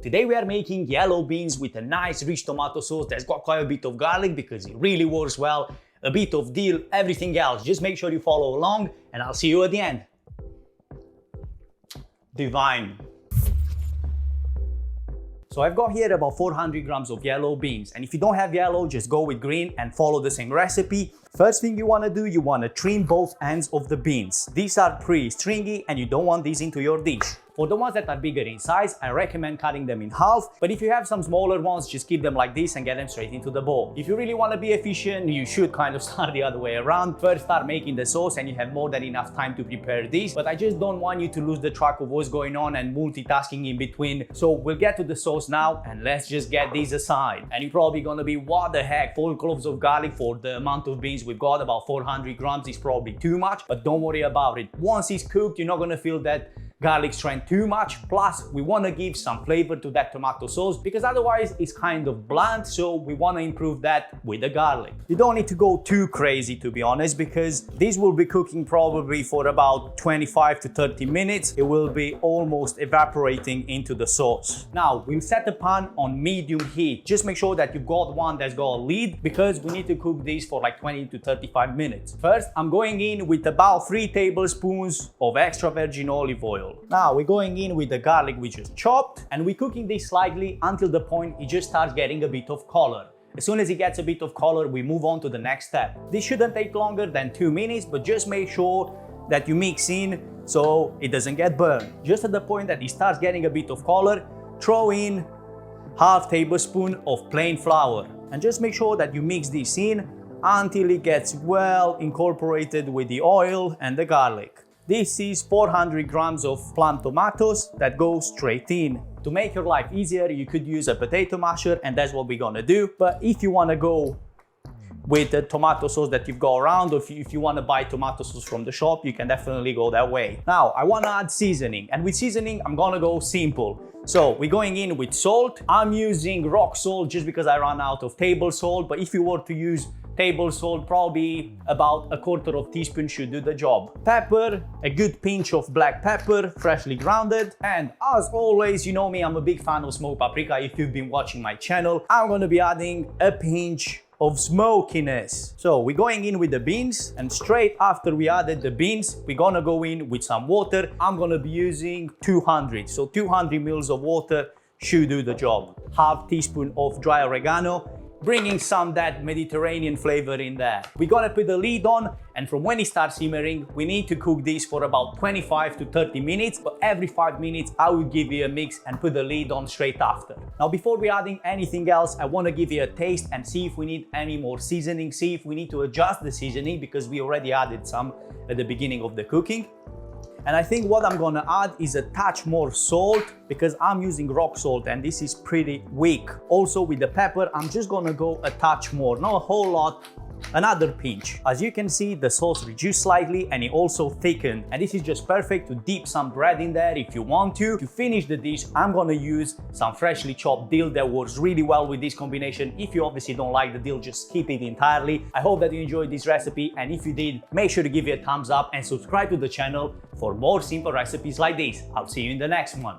Today we are making yellow beans with a nice rich tomato sauce that's got quite a bit of garlic because it really works well, a bit of dill, everything else. Just make sure you follow along and I'll see you at the end. Divine. So I've got here about 400 grams of yellow beans, and if you don't have yellow, just go with green and follow the same recipe. First thing you want to do, you want to trim both ends of the beans. These are pretty stringy and you don't want these into your dish. For the ones that are bigger in size, I recommend cutting them in half, but if you have some smaller ones, just keep them like this and get them straight into the bowl. If you really want to be efficient, you should kind of start the other way around. First start making the sauce and you have more than enough time to prepare this, but I just don't want you to lose the track of what's going on and multitasking in between. So we'll get to the sauce now and let's just get these aside. And you're probably gonna be, what the heck, 4 cloves of garlic for the amount of beans we've got, about 400 grams is probably too much, but don't worry about it. Once it's cooked, you're not gonna feel that garlic strength too much. Plus we want to give some flavor to that tomato sauce because otherwise it's kind of bland, so we want to improve that with the garlic. You don't need to go too crazy, to be honest, because this will be cooking probably for about 25 to 30 minutes. It will be almost evaporating into the sauce. Now we'll set the pan on medium heat. Just make sure that you've got one that's got a lid because we need to cook this for like 20 to 35 minutes. First, I'm going in with about 3 tablespoons of extra virgin olive oil. Now we're going in with the garlic we just chopped and we're cooking this slightly until the point it just starts getting a bit of color. As soon as it gets a bit of color, we move on to the next step. This shouldn't take longer than 2 minutes, but just make sure that you mix in so it doesn't get burned. Just at the point that it starts getting a bit of color, throw in half tablespoon of plain flour and just make sure that you mix this in until it gets well incorporated with the oil and the garlic. This is 400 grams of plum tomatoes that go straight in. To make your life easier, you could use a potato masher and that's what we're gonna do. But if you wanna go with the tomato sauce that you've got around, or if you wanna buy tomato sauce from the shop, you can definitely go that way. Now, I wanna add seasoning, and with seasoning, I'm gonna go simple. So we're going in with salt. I'm using rock salt just because I ran out of table salt, but if you were to use table salt, probably about 1/4 teaspoon should do the job. Pepper, a good pinch of black pepper, freshly grounded. And as always, you know me, I'm a big fan of smoked paprika. If you've been watching my channel, I'm gonna be adding a pinch of smokiness. So we're going in with the beans, and straight after we added the beans, we're gonna go in with some water. I'm gonna be using 200, so 200 mils of water should do the job. Half teaspoon of dry oregano, bringing some that Mediterranean flavor in there. We're gonna put the lid on, and from when it starts simmering, we need to cook this for about 25 to 30 minutes, but every 5 minutes I will give you a mix and put the lid on straight after. Now before we adding anything else, I wanna give you a taste and see if we need any more seasoning, see if we need to adjust the seasoning because we already added some at the beginning of the cooking. And I think what I'm gonna add is a touch more salt because I'm using rock salt and this is pretty weak. Also with the pepper, I'm just gonna go a touch more, not a whole lot, another pinch. As you can see, the sauce reduced slightly and it also thickened. And this is just perfect to dip some bread in there if you want to. To finish the dish, I'm gonna use some freshly chopped dill that works really well with this combination. If you obviously don't like the dill, just skip it entirely. I hope that you enjoyed this recipe, and if you did, make sure to give it a thumbs up and subscribe to the channel for more simple recipes like this. I'll see you in the next one.